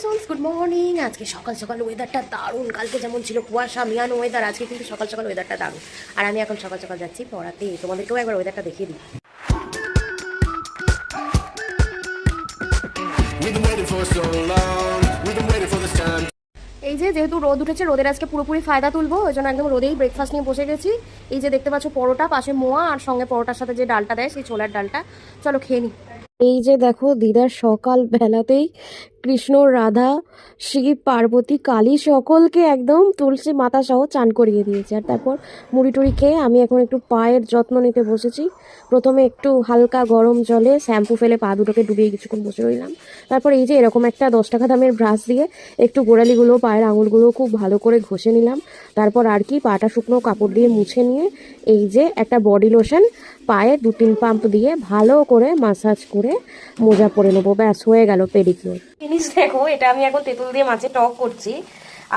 Good morning. আজকে সকাল সকাল ওয়েদারটা দারুণ। কালকে যেমন ছিল কুয়াশা মিয়ান ওয়েদার, আজকে কিন্তু সকাল সকাল ওয়েদারটা দারুণ। আর আমি এখন সকাল সকাল যাচ্ছি পড়াতে। তোমাদেরকেও একবার ওয়েদারটা দেখিয়ে দিই। এই যে যেহেতু রোদ উঠেছে, রোদের আজকে পুরোপুরি ফায়দা তুলবো, ওই জন্য একদম রোদেই ব্রেকফাস্ট নিয়ে বসে গেছি। এই যে দেখতে পাচ্ছ পরোটা, পাশে মোয়া, আর সঙ্গে পরোটার সাথে যে ডালটা দেয় সেই ছোলার ডালটা। চলো খেয়ে নিই। এই যে দেখো দিদার সকাল বেলাতেই কৃষ্ণ, রাধা, শিব, পার্বতী, কালী সকলকে একদম তুলসী মাতা সহ চান করিয়ে দিয়েছে। আর তারপর মুড়ি টুড়ি খেয়ে আমি এখন একটু পায়ের যত্ন নিতে বসেছি। প্রথমে একটু হালকা গরম জলে শ্যাম্পু ফেলে পা দুটোকে ডুবিয়ে কিছুক্ষণ বসে রইলাম। তারপর এই যে এরকম একটা 10 টাকা দামের ব্রাশ দিয়ে একটু গোড়ালিগুলো, পায়ের আঙুলগুলো খুব ভালো করে ঘষে নিলাম। তারপর আর কি পাটা শুকনো কাপড় দিয়ে মুছে নিয়ে এই যে একটা বডি লোশন পায়ে 2-3 পাম্প দিয়ে ভালো করে মাসাজ করে মোজা পরে নেবো। ব্যাস হয়ে গেল পেডিকিউর। জিনিস দেখো, এটা আমি এখন তেঁতুল দিয়ে মাছের টক করছি।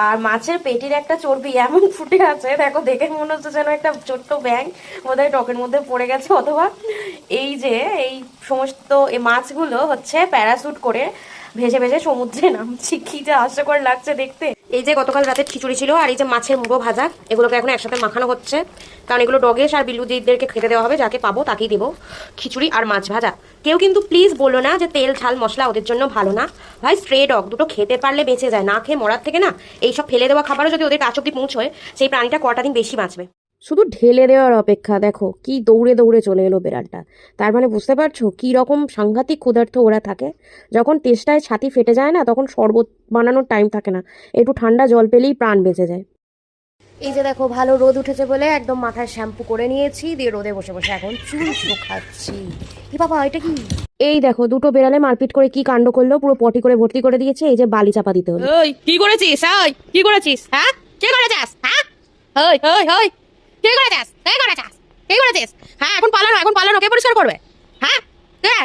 আর মাছের পেটির একটা চর্বি এমন ফুটে আছে, দেখো দেখে মনে হচ্ছে যেন একটা ছোট্ট ব্যাঙ বোধহয় টকের মধ্যে পড়ে গেছে। অথবা এই যে এই সমস্ত এই মাছগুলো হচ্ছে প্যারাশুট করে ভেসে ভেসে সমুদ্রে নামছি। কি যে হাস্যকর লাগছে দেখতে। এই যে গতকাল রাতের খিচুড়ি ছিল, আর এই যে মাছের মুড়ো ভাজা, এগুলোকে এখন একসাথে মাখানো হচ্ছে। কারণ এগুলো ডগেশ আর বিল্লুদেরকে খেতে দেওয়া হবে, যাকে পাবো তাকেই দেবো খিচুড়ি আর মাছ ভাজা। কেউ কিন্তু প্লিজ বলো না যে তেল ঝাল মশলা ওদের জন্য ভালো না। ভাই স্ট্রে ডগ দুটো খেতে পারলে বেঁচে যায়, না খেয়ে মরার থেকে না এইসব ফেলে দেওয়া খাবারও যদি ওদের কাছ অব্দি পৌঁছয়, সেই প্রাণীটা কটা দিন বেশি বাঁচবে। শুধু ঢেলে দেওয়ার অপেক্ষা। দেখো কি দৌড়ে দৌড়ে চলে এলো বেড়ালটা। তার মানে বুঝতে পারছো কি রকম সাংঘাতিক ক্ষুধার্ত ওরা থাকে। যখন তেষ্টায় ছাতি ফেটে যায় না, তখন শরবত বানানোর টাইম থাকে না, একটু ঠান্ডা জল পেলেই প্রাণ বেঁচে যায়। এই যে দেখো ভালো রোদ উঠেছে বলে একদম মাথায় শ্যাম্পু করে নিয়েছি, দিয়ে রোদে বসে বসে এখন চুল শুকাচ্ছি। কি বাবা, এটা কি? এই দেখো দুটো বেড়ালে মারপিট করে কি কাণ্ড করলো, পুরো পটি করে ভর্তি করে দিয়েছে। এই যে বালি চাপা দিতে হলো। ওই কি করেছিস? ওই কি করেছিস? হ্যাঁ কি করেছিস? হ্যাঁ ওই ওই ওই কি করেছিস? কি করেছিস? কি করেছিস? হ্যাঁ এখন পালানো কে পরিষ্কার করবে? হ্যাঁ কে?